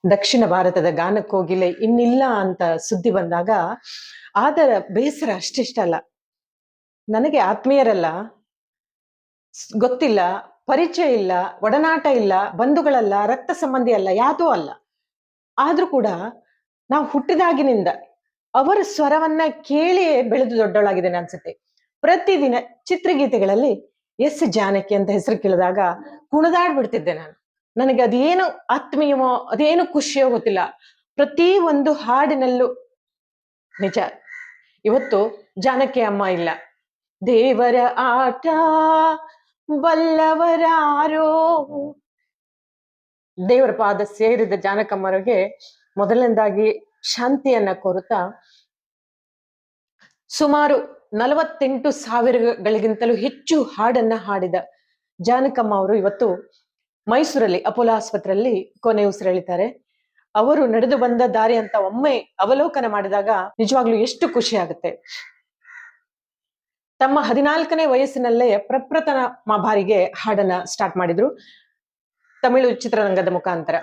ದಕ್ಷಿಣ ಭಾರತದ ಗಾನಕ್ಕೋಗಿಲೆ ಇನ್ನಿಲ್ಲ ಅಂತ ಸುದ್ದಿ ಬಂದಾಗ ಆದರ ಬೇಸರ ಅಷ್ಟಿಷ್ಟಲ್ಲ. ನನಗೆ ಆತ್ಮೀಯರಲ್ಲ, ಗೊತ್ತಿಲ್ಲ, ಪರಿಚಯ ಇಲ್ಲ, ಒಡನಾಟ ಇಲ್ಲ, ಬಂಧುಗಳಲ್ಲ, ರಕ್ತ ಸಂಬಂಧಿ ಅಲ್ಲ, ಯಾವುದೂ ಅಲ್ಲ. ಆದ್ರೂ ಕೂಡ ನಾವು ಹುಟ್ಟಿದಾಗಿನಿಂದ ಅವರ ಸ್ವರವನ್ನ ಕೇಳಿಯೇ ಬೆಳೆದು ದೊಡ್ಡವಳಾಗಿದ್ದೇನೆ ಅನ್ಸುತ್ತೆ. ಪ್ರತಿದಿನ ಚಿತ್ರಗೀತೆಗಳಲ್ಲಿ ಎಸ್ ಜಾನಕಿ ಅಂತ ಹೆಸರು ಕೇಳಿದಾಗ ಕುಣಿದಾಡ್ಬಿಡ್ತಿದ್ದೆ ನಾನು. ನನಗೆ ಅದೇನು ಆತ್ಮೀಯವೋ ಅದೇನು ಖುಷಿಯೋ ಗೊತ್ತಿಲ್ಲ. ಪ್ರತಿ ಒಂದು ಹಾಡಿನಲ್ಲೂ ನಿಜ ಇವತ್ತು ಜಾನಕಿ ಅಮ್ಮ ಇಲ್ಲ. ದೇವರ ಆಟ ಬಲ್ಲವರಾರೋ, ದೇವರ ಪಾದ ಸೇರಿದ ಜಾನಕಮ್ಮರಿಗೆ ಮೊದಲನೇದಾಗಿ ಶಾಂತಿಯನ್ನ ಕೋರುತ್ತಾ, ಸುಮಾರು 48,000ಗಳಿಗಿಂತಲೂ ಹೆಚ್ಚು ಹಾಡನ್ನ ಹಾಡಿದ ಜಾನಕಮ್ಮ ಅವರು ಇವತ್ತು ಮೈಸೂರಲ್ಲಿ ಅಪೋಲೋ ಆಸ್ಪತ್ರೆಯಲ್ಲಿ ಕೊನೆ ಉಸಿರೆಳಿತಾರೆ. ಅವರು ನಡೆದು ಬಂದ ದಾರಿ ಅಂತ ಒಮ್ಮೆ ಅವಲೋಕನ ಮಾಡಿದಾಗ ನಿಜವಾಗ್ಲೂ ಎಷ್ಟು ಖುಷಿ ಆಗುತ್ತೆ. ತಮ್ಮ 14ನೇ ವಯಸ್ಸಿನಲ್ಲೇ ಪ್ರಪ್ರಥಮ ಬಾರಿಗೆ ಹಾಡನ್ನ ಸ್ಟಾರ್ಟ್ ಮಾಡಿದ್ರು ತಮಿಳು ಚಿತ್ರರಂಗದ ಮುಖಾಂತರ.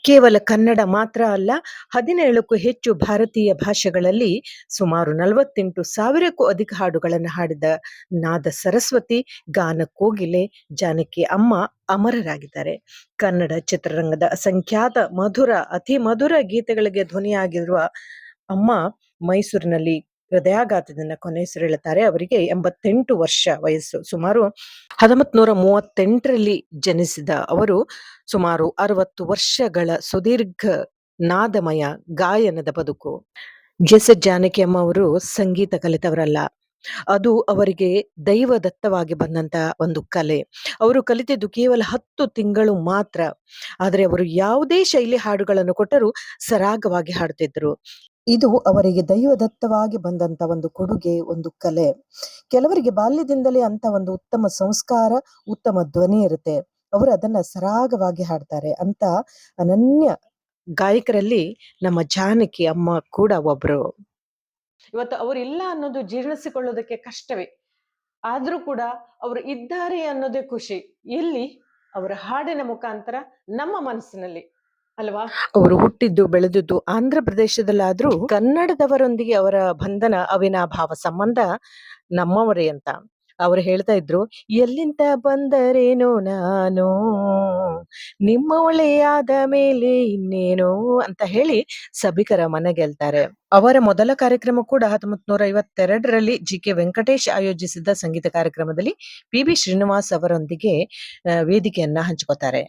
ಕೇವಲ ಕನ್ನಡ ಮಾತ್ರ ಅಲ್ಲ, 17ಕ್ಕೂ ಹೆಚ್ಚು ಭಾರತೀಯ ಭಾಷೆಗಳಲ್ಲಿ ಸುಮಾರು 48,000ಕ್ಕೂ ಅಧಿಕ ಹಾಡುಗಳನ್ನು ಹಾಡಿದ ನಾದ ಸರಸ್ವತಿ, ಗಾನ ಕೋಗಿಲೆ ಜಾನಕಿ ಅಮ್ಮ ಅಮರರಾಗಿದ್ದಾರೆ. ಕನ್ನಡ ಚಿತ್ರರಂಗದ ಅಸಂಖ್ಯಾತ ಮಧುರ, ಅತಿ ಮಧುರ ಗೀತೆಗಳಿಗೆ ಧ್ವನಿಯಾಗಿರುವ ಅಮ್ಮ ಮೈಸೂರಿನಲ್ಲಿ ಹೃದಯಾಘಾತದಿಂದ ಕೊನೆಯುಸಿರೆಳುತ್ತಾರೆ. ಅವರಿಗೆ 88 ವರ್ಷ ವಯಸ್ಸು. ಸುಮಾರು 1938ರಲ್ಲಿ ಜನಿಸಿದ ಅವರು ಸುಮಾರು 60 ವರ್ಷಗಳ ಸುದೀರ್ಘ ನಾದಮಯ ಗಾಯನದ ಬದುಕು. ಎಸ್ ಜಾನಕಿ ಅಮ್ಮ ಅವರು ಸಂಗೀತ ಕಲಿತವರಲ್ಲ, ಅದು ಅವರಿಗೆ ದೈವದತ್ತವಾಗಿ ಬಂದಂತ ಒಂದು ಕಲೆ. ಅವರು ಕಲಿತಿದ್ದು ಕೇವಲ 10 ತಿಂಗಳು ಮಾತ್ರ. ಆದರೆ ಅವರು ಯಾವುದೇ ಶೈಲಿ ಹಾಡುಗಳನ್ನು ಕೊಟ್ಟರೂ ಸರಾಗವಾಗಿ ಹಾಡುತ್ತಿದ್ದರು. ಇದು ಅವರಿಗೆ ದೈವದತ್ತವಾಗಿ ಬಂದಂತ ಒಂದು ಕೊಡುಗೆ, ಒಂದು ಕಲೆ. ಕೆಲವರಿಗೆ ಬಾಲ್ಯದಿಂದಲೇ ಅಂತ ಒಂದು ಉತ್ತಮ ಸಂಸ್ಕಾರ, ಉತ್ತಮ ಧ್ವನಿ ಇರುತ್ತೆ. ಅವರು ಅದನ್ನ ಸರಾಗವಾಗಿ ಹಾಡ್ತಾರೆ. ಅಂತ ಅನನ್ಯ ಗಾಯಕರಲ್ಲಿ ನಮ್ಮ ಜಾನಕಿ ಅಮ್ಮ ಕೂಡ ಒಬ್ರು. ಇವತ್ತು ಅವರಿಲ್ಲ ಅನ್ನೋದು ಜೀರ್ಣಿಸಿಕೊಳ್ಳೋದಕ್ಕೆ ಕಷ್ಟವೇ. ಆದ್ರೂ ಕೂಡ ಅವರು ಇದ್ದಾರೆ ಅನ್ನೋದೇ ಖುಷಿ. ಎಲ್ಲಿ? ಅವರ ಹಾಡಿನ ಮುಖಾಂತರ ನಮ್ಮ ಮನಸ್ಸಿನಲ್ಲಿ ಅಲ್ವಾ. ಅವರು ಹುಟ್ಟಿದ್ದು ಬೆಳೆದಿದ್ದು ಆಂಧ್ರ ಪ್ರದೇಶದಲ್ಲಾದ್ರೂ ಕನ್ನಡದವರೊಂದಿಗೆ ಅವರ ಬಂಧನ, ಅವಿನಾಭಾವ ಸಂಬಂಧ ನಮ್ಮವರೇ ಅಂತ ಅವರು ಹೇಳ್ತಾ ಇದ್ರು. ಎಲ್ಲಿಂದ ಬಂದರೇನೋ ನಾನು, ನಿಮ್ಮ ಒಳೆಯಾದ ಮೇಲೆ ಇನ್ನೇನೋ ಅಂತ ಹೇಳಿ ಸಭಿಕರ ಮನ ಗೆಲ್ತಾರೆ. ಅವರ ಮೊದಲ ಕಾರ್ಯಕ್ರಮ ಕೂಡ 1952ರಲ್ಲಿ ಜಿ.ಕೆ. ವೆಂಕಟೇಶ್ ಆಯೋಜಿಸಿದ ಸಂಗೀತ ಕಾರ್ಯಕ್ರಮದಲ್ಲಿ ಪಿ.ಬಿ. ಶ್ರೀನಿವಾಸ್ ಅವರೊಂದಿಗೆ ವೇದಿಕೆಯನ್ನ ಹಂಚ್ಕೋತಾರೆ.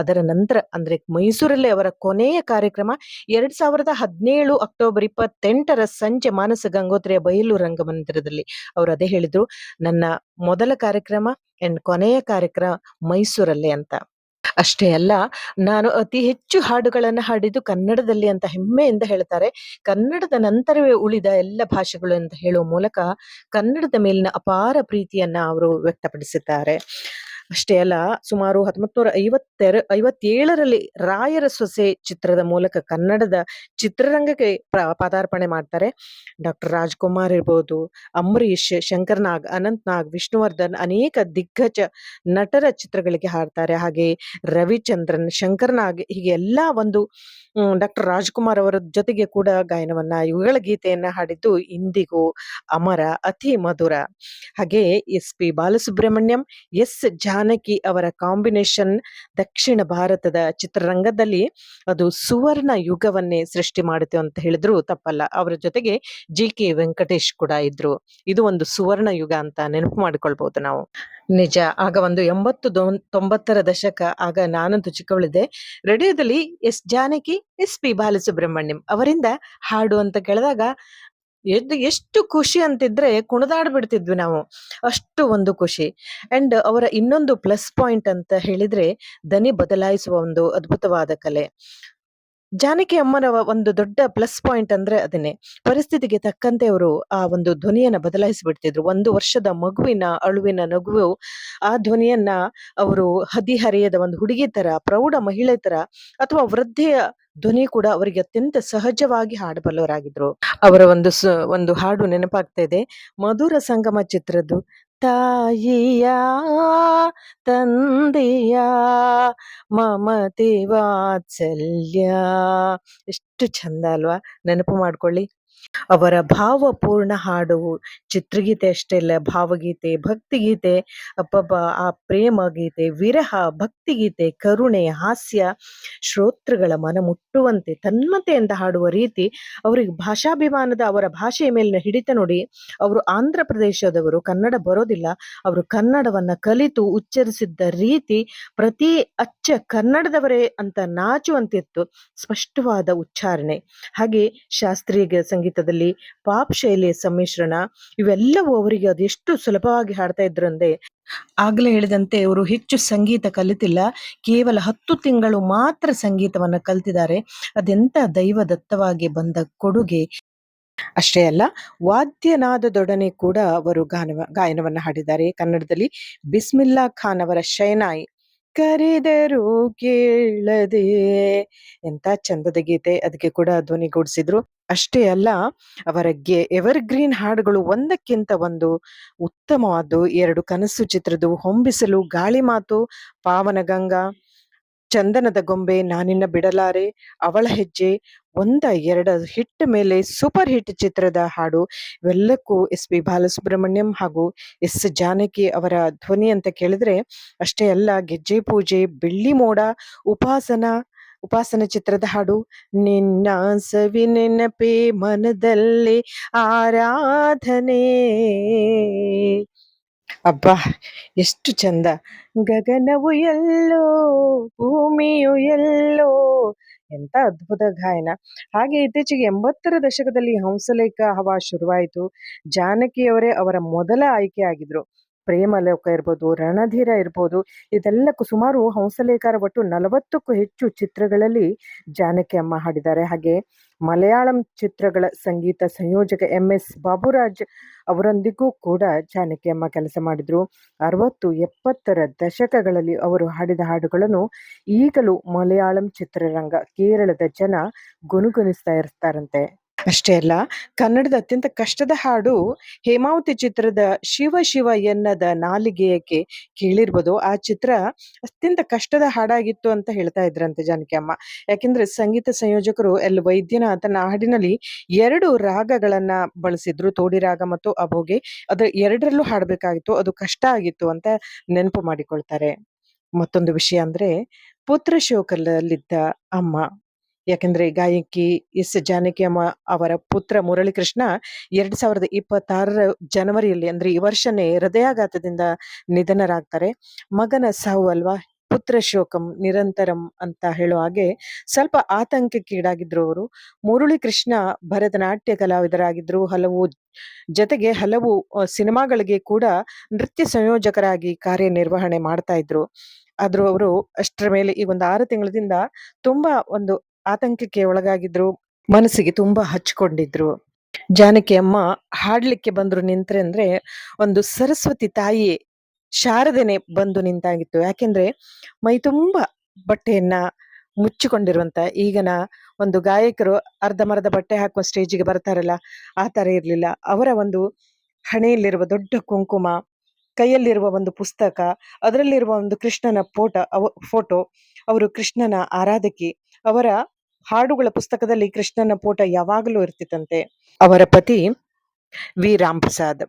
ಅದರ ನಂತರ ಅಂದ್ರೆ ಮೈಸೂರಲ್ಲಿ ಅವರ ಕೊನೆಯ ಕಾರ್ಯಕ್ರಮ 2017 ಅಕ್ಟೋಬರ್ 28ರ ಸಂಜೆ ಮಾನಸ ಗಂಗೋತ್ರಿಯ ಬಯಲು ರಂಗಮಂದಿರದಲ್ಲಿ. ಅವರು ಅದೇ ಹೇಳಿದ್ರು, ನನ್ನ ಮೊದಲ ಕಾರ್ಯಕ್ರಮ ಅಂಡ್ ಕೊನೆಯ ಕಾರ್ಯಕ್ರಮ ಮೈಸೂರಲ್ಲೇ ಅಂತ. ಅಷ್ಟೇ ಅಲ್ಲ, ನಾನು ಅತಿ ಹೆಚ್ಚು ಹಾಡುಗಳನ್ನು ಹಾಡಿದ್ದು ಕನ್ನಡದಲ್ಲಿ ಅಂತ ಹೆಮ್ಮೆಯಿಂದ ಹೇಳ್ತಾರೆ. ಕನ್ನಡದ ನಂತರವೇ ಉಳಿದ ಎಲ್ಲ ಭಾಷೆಗಳು ಅಂತ ಹೇಳುವ ಮೂಲಕ ಕನ್ನಡದ ಮೇಲಿನ ಅಪಾರ ಪ್ರೀತಿಯನ್ನ ಅವರು ವ್ಯಕ್ತಪಡಿಸಿದ್ದಾರೆ. ಅಷ್ಟೇ ಅಲ್ಲ, ಸುಮಾರು 1957ರಲ್ಲಿ ರಾಯರ ಸೊಸೆ ಚಿತ್ರದ ಮೂಲಕ ಕನ್ನಡದ ಚಿತ್ರರಂಗಕ್ಕೆ ಪದಾರ್ಪಣೆ ಮಾಡ್ತಾರೆ. ಡಾಕ್ಟರ್ ರಾಜ್ಕುಮಾರ್ ಇರ್ಬೋದು, ಅಂಬರೀಷ್, ಶಂಕರ್ ನಾಗ್, ಅನಂತ್ ನಾಗ್, ವಿಷ್ಣುವರ್ಧನ್ ಅನೇಕ ದಿಗ್ಗಜ ನಟರ ಚಿತ್ರಗಳಿಗೆ ಹಾಡ್ತಾರೆ. ಹಾಗೆ ರವಿಚಂದ್ರನ್, ಶಂಕರ್ ನಾಗ್, ಹೀಗೆ ಎಲ್ಲ ಒಂದು ಡಾಕ್ಟರ್ ರಾಜ್ಕುಮಾರ್ ಅವರ ಜೊತೆಗೆ ಕೂಡ ಗಾಯನವನ್ನ, ಇವುಗಳ ಗೀತೆಯನ್ನ ಹಾಡಿದ್ದು ಇಂದಿಗೂ ಅಮರ, ಅತಿ ಮಧುರ. ಹಾಗೆ ಎಸ್.ಪಿ. ಬಾಲಸುಬ್ರಹ್ಮಣ್ಯಂ, ಎಸ್ ಜಾನಕಿ ಅವರ ಕಾಂಬಿನೇಷನ್ ದಕ್ಷಿಣ ಭಾರತದ ಚಿತ್ರರಂಗದಲ್ಲಿ ಅದು ಸುವರ್ಣ ಯುಗವನ್ನೇ ಸೃಷ್ಟಿ ಮಾಡಿತು ಅಂತ ಹೇಳಿದ್ರು ತಪ್ಪಲ್ಲ. ಅವರ ಜೊತೆಗೆ ಜಿ.ಕೆ. ವೆಂಕಟೇಶ್ ಕೂಡ ಇದ್ರು. ಇದು ಒಂದು ಸುವರ್ಣ ಯುಗ ಅಂತ ನೆನಪು ಮಾಡಿಕೊಳ್ಬಹುದು ನಾವು. ನಿಜ, ಆಗ ಒಂದು 80-90ರ ದಶಕ. ಆಗ ನಾನಂತೂ ಚಿಕ್ಕವಳಿದ್ದೆ. ರೇಡಿಯೋದಲ್ಲಿ ಎಸ್ ಜಾನಕಿ, ಎಸ್.ಪಿ. ಬಾಲಸುಬ್ರಹ್ಮಣ್ಯಂ ಅವರಿಂದ ಹಾಡು ಅಂತ ಕೇಳಿದಾಗ ಎಷ್ಟು ಖುಷಿ ಅಂತಿದ್ರೆ ಕುಣಿದಾಡ್ಬಿಡ್ತಿದ್ವಿ ನಾವು. ಅಷ್ಟು ಒಂದು ಖುಷಿ. ಅಂಡ್ ಅವರ ಇನ್ನೊಂದು ಪ್ಲಸ್ ಪಾಯಿಂಟ್ ಅಂತ ಹೇಳಿದ್ರೆ ದನಿ ಬದಲಾಯಿಸುವ ಒಂದು ಅದ್ಭುತವಾದ ಕಲೆ. ಜಾನಕಿ ಅಮ್ಮನ ಒಂದು ದೊಡ್ಡ ಪ್ಲಸ್ ಪಾಯಿಂಟ್ ಅಂದ್ರೆ ಅದನ್ನೇ. ಪರಿಸ್ಥಿತಿಗೆ ತಕ್ಕಂತೆ ಅವರು ಆ ಒಂದು ಧ್ವನಿಯನ್ನ ಬದಲಾಯಿಸಿಬಿಡ್ತಿದ್ರು. 1 ವರ್ಷದ ಮಗುವಿನ ಅಳುವಿನ ನಗುವು ಆ ಧ್ವನಿಯನ್ನ ಅವರು ಹದಿಹರೆಯದ ಒಂದು ಹುಡುಗಿ ತರ, ಪ್ರೌಢ ಮಹಿಳೆ ತರ ಅಥವಾ ವೃದ್ಧೆಯ ಧ್ವನಿ ಕೂಡ ಅವರಿಗೆ ಅತ್ಯಂತ ಸಹಜವಾಗಿ ಹಾಡಬಲ್ಲವರಾಗಿದ್ರು. ಅವರ ಒಂದು ಹಾಡು ನೆನಪಾಗ್ತಾ ಇದೆ. ಮಧುರ ಸಂಗಮ ಚಿತ್ರದ್ದು ತಾಯಿಯ ತಂದೆಯ ಮಮತೆ ವಾತ್ಸಲ್ಯ. ಎಷ್ಟು ಚಂದ ಅಲ್ವಾ? ನೆನಪು ಮಾಡ್ಕೊಳ್ಳಿ. ಅವರ ಭಾವಪೂರ್ಣ ಹಾಡು, ಚಿತ್ರಗೀತೆ ಅಷ್ಟೇ ಅಲ್ಲ, ಭಾವಗೀತೆ, ಭಕ್ತಿಗೀತೆ, ಅಬ್ಬಬ್ಬಾ! ಆ ಪ್ರೇಮ ಗೀತೆ, ವಿರಹ, ಭಕ್ತಿಗೀತೆ, ಕರುಣೆ, ಹಾಸ್ಯ, ಶ್ರೋತೃಗಳ ಮನ ಮುಟ್ಟುವಂತೆ ತನ್ಮತೆಯಿಂದ ಹಾಡುವ ರೀತಿ, ಅವರಿಗೆ ಭಾಷಾಭಿಮಾನದ ಅವರ ಭಾಷೆಯ ಮೇಲಿನ ಹಿಡಿತ ನೋಡಿ. ಅವರು ಆಂಧ್ರ ಪ್ರದೇಶದವರು, ಕನ್ನಡ ಬರೋದಿಲ್ಲ. ಅವರು ಕನ್ನಡವನ್ನ ಕಲಿತು ಉಚ್ಚರಿಸಿದ್ದ ರೀತಿ ಪ್ರತಿ ಅಚ್ಚ ಕನ್ನಡದವರೇ ಅಂತ ನಾಚುವಂತಿತ್ತು. ಸ್ಪಷ್ಟವಾದ ಉಚ್ಚಾರಣೆ, ಹಾಗೆ ಶಾಸ್ತ್ರೀಯ ಸಂಗೀತದಲ್ಲಿ ಪಾಪ್ ಶೈಲಿಯ ಸಮ್ಮಿಶ್ರಣ, ಇವೆಲ್ಲವೂ ಅವರಿಗೆ ಅದೆಷ್ಟು ಸುಲಭವಾಗಿ ಹಾಡ್ತಾ ಇದ್ರು ಅಂದ್ರೆ, ಆಗ್ಲೇ ಹೇಳಿದಂತೆ ಅವರು ಹೆಚ್ಚು ಸಂಗೀತ ಕಲಿತಿಲ್ಲ, ಕೇವಲ 10 ತಿಂಗಳು ಮಾತ್ರ ಸಂಗೀತವನ್ನ ಕಲ್ತಿದ್ದಾರೆ. ಅದೆಂತ ದೈವದತ್ತವಾಗಿ ಬಂದ ಕೊಡುಗೆ. ಅಷ್ಟೇ ಅಲ್ಲ, ವಾದ್ಯನಾದದೊಡನೆ ಕೂಡ ಅವರು ಗಾಯನವನ್ನ ಹಾಡಿದ್ದಾರೆ ಕನ್ನಡದಲ್ಲಿ. ಬಿಸ್ಮಿಲ್ಲಾ ಖಾನ್ ಅವರ ಶೆಹನಾಯಿ, ಕರೆದರೂ ಕೇಳದೆ, ಎಂತ ಚಂದದ ಗೀತೆ, ಅದಕ್ಕೆ ಕೂಡ ಧ್ವನಿಗೂಡಿಸಿದ್ರು. ಅಷ್ಟೇ ಅಲ್ಲ, ಅವರ ಎವರ್ಗ್ರೀನ್ ಹಾಡುಗಳು ಒಂದಕ್ಕಿಂತ ಒಂದು ಉತ್ತಮವಾದ್ದು. 2 ಕನಸು ಚಿತ್ರದ ಹೊಂಬಿಸಲು, ಗಾಳಿ ಮಾತು, ಪಾವನಗಂಗಾ, ಚಂದನದ ಗೊಂಬೆ, ನಾನಿನ್ನ ಬಿಡಲಾರೆ, ಅವಳ ಹೆಜ್ಜೆ, 1-2 ಹಿಟ್ ಮೇಲೆ ಸೂಪರ್ ಹಿಟ್ ಚಿತ್ರದ ಹಾಡು. ಇವೆಲ್ಲಕ್ಕೂ ಎಸ್ ಪಿ ಬಾಲಸುಬ್ರಹ್ಮಣ್ಯಂ ಹಾಗೂ ಎಸ್ ಜಾನಕಿ ಅವರ ಧ್ವನಿ ಅಂತ ಕೇಳಿದ್ರೆ ಅಷ್ಟೇ ಅಲ್ಲ. ಗೆಜ್ಜೆ ಪೂಜೆ, ಬೆಳ್ಳಿ ಮೋಡ, ಉಪಾಸನ ಚಿತ್ರದ ಹಾಡು, ನಿನ್ನ ಸವಿ ನೆನಪೇ ಮನದಲ್ಲಿ ಆರಾಧನೆ. ಅಬ್ಬಾ, ಎಷ್ಟು ಚಂದ! ಗಗನವು ಎಲ್ಲೋ, ಭೂಮಿಯು ಎಲ್ಲೋ, ಎಂತ ಅದ್ಭುತ ಗಾಯನ. ಹಾಗೆ ಇತ್ತೀಚೆಗೆ 80ರ ದಶಕದಲ್ಲಿ ಹಂಸಲೇಖ ಹವಾ ಶುರುವಾಯಿತು. ಜಾನಕಿಯವರೇ ಅವರ ಮೊದಲ ಆಯ್ಕೆ ಆಗಿದ್ರು. ಪ್ರೇಮಲೋಕ ಇರ್ಬೋದು, ರಣಧೀರ ಇರ್ಬೋದು, ಇದೆಲ್ಲಕ್ಕೂ ಸುಮಾರು ಹಂಸಲೇಖರ ಒಟ್ಟು 40ಕ್ಕೂ ಹೆಚ್ಚು ಚಿತ್ರಗಳಲ್ಲಿ ಜಾನಕಿ ಅಮ್ಮ ಹಾಡಿದ್ದಾರೆ. ಹಾಗೆ ಮಲಯಾಳಂ ಚಿತ್ರಗಳ ಸಂಗೀತ ಸಂಯೋಜಕ MS ಬಾಬುರಾಜ್ ಅವರೊಂದಿಗೂ ಕೂಡ ಜಾನಕಿ ಅಮ್ಮ ಕೆಲಸ ಮಾಡಿದ್ರು. 60-70ರ ದಶಕಗಳಲ್ಲಿ ಅವರು ಹಾಡಿದ ಹಾಡುಗಳನ್ನು ಈಗಲೂ ಮಲಯಾಳಂ ಚಿತ್ರರಂಗ, ಕೇರಳದ ಜನ ಗುನುಗುಣಿಸ್ತಾ ಇರ್ತಾರಂತೆ. ಅಷ್ಟೇ ಅಲ್ಲ, ಕನ್ನಡದ ಅತ್ಯಂತ ಕಷ್ಟದ ಹಾಡು ಹೇಮಾವತಿ ಚಿತ್ರದ ಶಿವ ಶಿವ ಎನ್ನದ ನಾಲಿಗೆಯಕ್ಕೆ ಕೇಳಿರ್ಬೋದು. ಆ ಚಿತ್ರ ಅತ್ಯಂತ ಕಷ್ಟದ ಹಾಡಾಗಿತ್ತು ಅಂತ ಹೇಳ್ತಾ ಇದ್ರಂತೆ ಜಾನಕಿ ಅಮ್ಮ. ಯಾಕೆಂದ್ರೆ ಸಂಗೀತ ಸಂಯೋಜಕರು ವೈದ್ಯನಾಥನ್ ಆ ಹಾಡಿನಲ್ಲಿ 2 ರಾಗಗಳನ್ನ ಬಳಸಿದ್ರು, ತೋಡಿ ರಾಗ ಮತ್ತು ಅಭೋಗೆ. ಅದ್ರ 2ರಲ್ಲೂ ಹಾಡಬೇಕಾಗಿತ್ತು, ಅದು ಕಷ್ಟ ಆಗಿತ್ತು ಅಂತ ನೆನಪು ಮಾಡಿಕೊಳ್ತಾರೆ. ಮತ್ತೊಂದು ವಿಷಯ ಅಂದ್ರೆ, ಪುತ್ರ ಶೋಕದಲ್ಲಿದ್ದ ಅಮ್ಮ. ಯಾಕಂದ್ರೆ ಗಾಯಕಿ ಎಸ್ ಜಾನಕಿ ಅಮ್ಮ ಅವರ ಪುತ್ರ ಮುರಳೀಕೃಷ್ಣ 2026ರ ಜನವರಿಯಲ್ಲಿ, ಅಂದ್ರೆ ಈ ವರ್ಷನೇ ಹೃದಯಾಘಾತದಿಂದ ನಿಧನರಾಗ್ತಾರೆ. ಮಗನ ಸಾವು ಅಲ್ವಾ, ಪುತ್ರ ಶೋಕಂ ನಿರಂತರಂ ಅಂತ ಹೇಳೋ ಹಾಗೆ ಸ್ವಲ್ಪ ಆತಂಕಕ್ಕೀಡಾಗಿದ್ರು ಅವರು. ಮುರಳೀಕೃಷ್ಣ ಭರತನಾಟ್ಯ ಕಲಾವಿದರಾಗಿದ್ರು. ಜೊತೆಗೆ ಹಲವು ಸಿನಿಮಾಗಳಿಗೆ ಕೂಡ ನೃತ್ಯ ಸಂಯೋಜಕರಾಗಿ ಕಾರ್ಯನಿರ್ವಹಣೆ ಮಾಡ್ತಾ ಇದ್ರು. ಆದ್ರೂ ಅವರು ಅಷ್ಟರ ಮೇಲೆ ಈ ಒಂದು 6 ತಿಂಗಳದಿಂದ ತುಂಬಾ ಒಂದು ಆತಂಕಕ್ಕೆ ಒಳಗಾಗಿದ್ರು, ಮನಸ್ಸಿಗೆ ತುಂಬಾ ಹಚ್ಕೊಂಡಿದ್ರು. ಜಾನಕಿ ಅಮ್ಮ ಹಾಡ್ಲಿಕ್ಕೆ ಬಂದ್ರು ನಿಂತ್ರೆ ಅಂದ್ರೆ ಒಂದು ಸರಸ್ವತಿ ತಾಯಿ ಶಾರದೆನೆ ಬಂದು ನಿಂತಾಗಿತ್ತು. ಯಾಕೆಂದ್ರೆ ಮೈ ತುಂಬಾ ಬಟ್ಟೆಯನ್ನ ಮುಚ್ಚಿಕೊಂಡಿರುವಂತ, ಈಗನ ಒಂದು ಗಾಯಕರು ಅರ್ಧಮರ್ಧ ಬಟ್ಟೆ ಹಾಕುವ ಸ್ಟೇಜಿಗೆ ಬರ್ತಾರಲ್ಲ, ಆ ತರ ಇರ್ಲಿಲ್ಲ. ಅವರ ಒಂದು ಹಣೆಯಲ್ಲಿರುವ ದೊಡ್ಡ ಕುಂಕುಮ, ಕೈಯಲ್ಲಿರುವ ಒಂದು ಪುಸ್ತಕ, ಅದರಲ್ಲಿರುವ ಒಂದು ಕೃಷ್ಣನ ಫೋಟೋ, ಅವರು ಕೃಷ್ಣನ ಆರಾಧಕಿ. ಅವರ ಹಾಡುಗಳ ಪುಸ್ತಕದಲ್ಲಿ ಕೃಷ್ಣನ ಫೋಟೋ ಯಾವಾಗಲೂ ಇರ್ತಿತ್ತಂತೆ. ಅವರ ಪತಿ ವಿ ರಾಮ್ ಪ್ರಸಾದ್.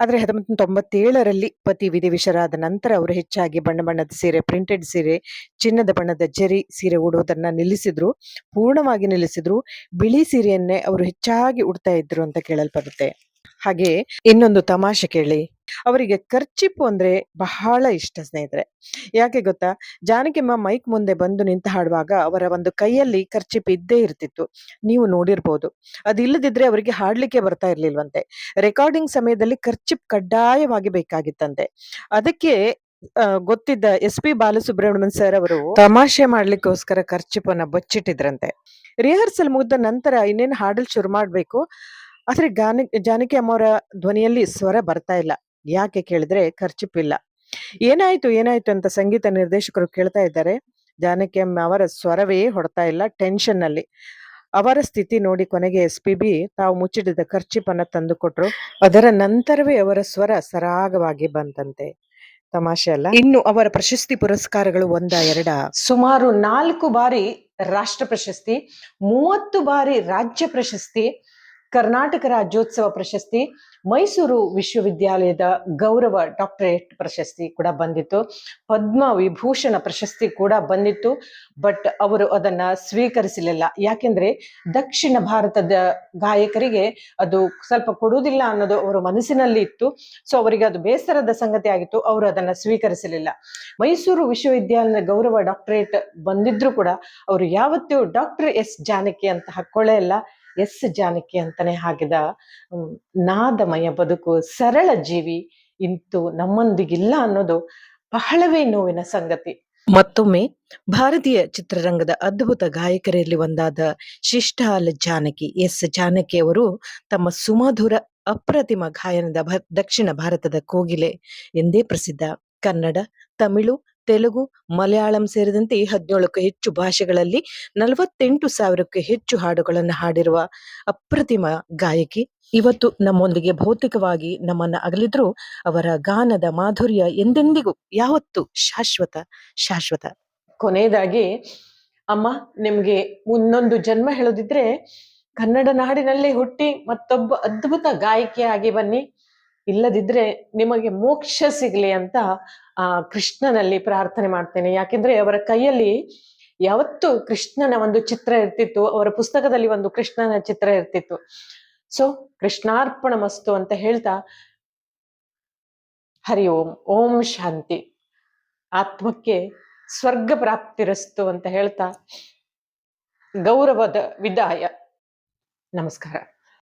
ಆದ್ರೆ 1997ರಲ್ಲಿ ಪತಿ ವಿಧಿವಿಷರಾದ ನಂತರ ಅವರು ಹೆಚ್ಚಾಗಿ ಬಣ್ಣ ಬಣ್ಣದ ಸೀರೆ, ಪ್ರಿಂಟೆಡ್ ಸೀರೆ, ಚಿನ್ನದ ಬಣ್ಣದ ಜರಿ ಸೀರೆ ಉಡುವುದನ್ನ ನಿಲ್ಲಿಸಿದ್ರು, ಪೂರ್ಣವಾಗಿ ನಿಲ್ಲಿಸಿದ್ರು. ಬಿಳಿ ಸೀರೆಯನ್ನೇ ಅವರು ಹೆಚ್ಚಾಗಿ ಉಡ್ತಾ ಇದ್ರು ಅಂತ ಕೇಳಲ್ಪಡುತ್ತೆ. ಹಾಗೆ ಇನ್ನೊಂದು ತಮಾಷೆ ಕೇಳಿ, ಅವರಿಗೆ ಕರ್ಚಿಪ್ಪು ಅಂದ್ರೆ ಬಹಳ ಇಷ್ಟ ಸ್ನೇಹಿತರೆ. ಯಾಕೆ ಗೊತ್ತಾ? ಜಾನಕಿ ಅಮ್ಮ ಮೈಕ್ ಮುಂದೆ ಬಂದು ನಿಂತು ಹಾಡುವಾಗ ಅವರ ಒಂದು ಕೈಯಲ್ಲಿ ಕರ್ಚಿಪ್ ಇದ್ದೇ ಇರ್ತಿತ್ತು, ನೀವು ನೋಡಿರ್ಬೋದು. ಅದಿಲ್ಲದಿದ್ರೆ ಅವರಿಗೆ ಹಾಡ್ಲಿಕ್ಕೆ ಬರ್ತಾ ಇರ್ಲಿಲ್ವಂತೆ. ರೆಕಾರ್ಡಿಂಗ್ ಸಮಯದಲ್ಲಿ ಕರ್ಚಿಪ್ ಕಡ್ಡಾಯವಾಗಿ ಬೇಕಾಗಿತ್ತಂತೆ. ಅದಕ್ಕೆ ಗೊತ್ತಿದ್ದ SP ಬಾಲಸುಬ್ರಹ್ಮಣ್ಯಂ ಸರ್ ಅವರು ತಮಾಷೆ ಮಾಡ್ಲಿಕ್ಕೋಸ್ಕರ ಕರ್ಚಿಪನ್ನ ಬಚ್ಚಿಟ್ಟಿದ್ರಂತೆ. ರಿಹರ್ಸಲ್ ಮುಗಿದ ನಂತರ ಇನ್ನೇನು ಹಾಡಲ್ ಶುರು ಮಾಡ್ಬೇಕು, ಆದ್ರೆ ಜಾನಕಿ ಅಮ್ಮವರ ಧ್ವನಿಯಲ್ಲಿ ಸ್ವರ ಬರ್ತಾ ಇಲ್ಲ. ಯಾಕೆ ಕೇಳಿದ್ರೆ ಕರ್ಚಿಪ್ ಇಲ್ಲ. ಏನಾಯ್ತು ಅಂತ ಸಂಗೀತ ನಿರ್ದೇಶಕರು ಕೇಳ್ತಾ ಇದ್ದಾರೆ. ಜಾನಕಿ ಅಮ್ಮ ಅವರ ಸ್ವರವೇ ಹೊಡ್ತಾ ಇಲ್ಲ, ಟೆನ್ಷನ್ ನಲ್ಲಿ. ಅವರ ಸ್ಥಿತಿ ನೋಡಿ ಕೊನೆಗೆ SPB ತಾವು ಮುಚ್ಚಿಡಿದ ಖರ್ಚಿಪನ್ನ ತಂದು ಕೊಟ್ರು. ಅದರ ನಂತರವೇ ಅವರ ಸ್ವರ ಸರಾಗವಾಗಿ ಬಂತಂತೆ. ತಮಾಷೆ ಅಲ್ಲ. ಇನ್ನು ಅವರ ಪ್ರಶಸ್ತಿ ಪುರಸ್ಕಾರಗಳು ಒಂದ ಎರಡ? ಸುಮಾರು 4 ಬಾರಿ ರಾಷ್ಟ್ರ ಪ್ರಶಸ್ತಿ, 30 ಬಾರಿ ರಾಜ್ಯ ಪ್ರಶಸ್ತಿ, ಕರ್ನಾಟಕ ರಾಜ್ಯೋತ್ಸವ ಪ್ರಶಸ್ತಿ, ಮೈಸೂರು ವಿಶ್ವವಿದ್ಯಾಲಯದ ಗೌರವ ಡಾಕ್ಟರೇಟ್ ಪ್ರಶಸ್ತಿ ಕೂಡ ಬಂದಿತ್ತು, ಪದ್ಮ ವಿಭೂಷಣ ಪ್ರಶಸ್ತಿ ಕೂಡ ಬಂದಿತ್ತು. ಬಟ್ ಅವರು ಅದನ್ನ ಸ್ವೀಕರಿಸಲಿಲ್ಲ. ಯಾಕೆಂದ್ರೆ ದಕ್ಷಿಣ ಭಾರತದ ಗಾಯಕರಿಗೆ ಅದು ಸ್ವಲ್ಪ ಕೊಡುವುದಿಲ್ಲ ಅನ್ನೋದು ಅವರ ಮನಸ್ಸಿನಲ್ಲಿ ಇತ್ತು. ಸೊ ಅವರಿಗೆ ಅದು ಬೇಸರದ ಸಂಗತಿ ಆಗಿತ್ತು. ಅವರು ಅದನ್ನ ಸ್ವೀಕರಿಸಲಿಲ್ಲ. ಮೈಸೂರು ವಿಶ್ವವಿದ್ಯಾಲಯದ ಗೌರವ ಡಾಕ್ಟರೇಟ್ ಬಂದಿದ್ರು ಕೂಡ ಅವರು ಯಾವತ್ತೂ ಡಾಕ್ಟರ್ ಎಸ್ ಜಾನಕಿ ಅಂತ ಹಾಕೊಳ್ಳೇ ಇಲ್ಲ. ಎಸ್ ಜಾನಕಿ ಅಂತಾನೆ ಹಾಕಿದ ನಾದಮಯ ಬದುಕು, ಸರಳ ಜೀವಿ ಇಂತೂ ನಮ್ಮೊಂದಿಗಿಲ್ಲ ಅನ್ನೋದು ಬಹಳವೇ ನೋವಿನ ಸಂಗತಿ. ಮತ್ತೊಮ್ಮೆ ಭಾರತೀಯ ಚಿತ್ರರಂಗದ ಅದ್ಭುತ ಗಾಯಕರಲ್ಲಿ ಒಂದಾದ ಶಿಷ್ಟಾಲ ಜಾನಕಿ, ಎಸ್ ಜಾನಕಿ ಅವರು ತಮ್ಮ ಸುಮಧುರ ಅಪ್ರತಿಮ ಗಾಯನದ ದಕ್ಷಿಣ ಭಾರತದ ಕೋಗಿಲೆ ಎಂದೇ ಪ್ರಸಿದ್ಧ. ಕನ್ನಡ, ತಮಿಳು, ತೆಲುಗು, ಮಲಯಾಳಂ ಸೇರಿದಂತೆ 17ಕ್ಕೂ ಹೆಚ್ಚು ಭಾಷೆಗಳಲ್ಲಿ 48,000ಕ್ಕೂ ಹೆಚ್ಚು ಹಾಡುಗಳನ್ನು ಹಾಡಿರುವ ಅಪ್ರತಿಮ ಗಾಯಕಿ. ಇವತ್ತು ನಮ್ಮೊಂದಿಗೆ ಭೌತಿಕವಾಗಿ ನಮ್ಮನ್ನ ಅಗಲಿದ್ರೂ ಅವರ ಗಾನದ ಮಾಧುರ್ಯ ಎಂದೆಂದಿಗೂ ಯಾವತ್ತೂ ಶಾಶ್ವತ. ಕೊನೆಯದಾಗಿ ಅಮ್ಮ, ನಿಮ್ಗೆ ಇನ್ನೊಂದು ಜನ್ಮ ಹೇಳೋದಿದ್ರೆ ಕನ್ನಡ ನಾಡಿನಲ್ಲೇ ಹುಟ್ಟಿ ಮತ್ತೊಬ್ಬ ಅದ್ಭುತ ಗಾಯಕಿಯಾಗಿ ಬನ್ನಿ. ಇಲ್ಲದಿದ್ರೆ ನಿಮಗೆ ಮೋಕ್ಷ ಸಿಗ್ಲಿ ಅಂತ ಕೃಷ್ಣನಲ್ಲಿ ಪ್ರಾರ್ಥನೆ ಮಾಡ್ತೇನೆ. ಯಾಕೆಂದ್ರೆ ಅವರ ಕೈಯಲ್ಲಿ ಯಾವತ್ತೂ ಕೃಷ್ಣನ ಒಂದು ಚಿತ್ರ ಇರ್ತಿತ್ತು. ಅವರ ಪುಸ್ತಕದಲ್ಲಿ ಒಂದು ಕೃಷ್ಣನ ಚಿತ್ರ ಇರ್ತಿತ್ತು. ಸೊ ಕೃಷ್ಣಾರ್ಪಣ ಮಸ್ತು ಅಂತ ಹೇಳ್ತಾ, ಹರಿ ಓಂ, ಓಂ ಶಾಂತಿ, ಆತ್ಮಕ್ಕೆ ಸ್ವರ್ಗ ಪ್ರಾಪ್ತಿರಸ್ತು ಅಂತ ಹೇಳ್ತಾ ಗೌರವದ ವಿದಾಯ. ನಮಸ್ಕಾರ.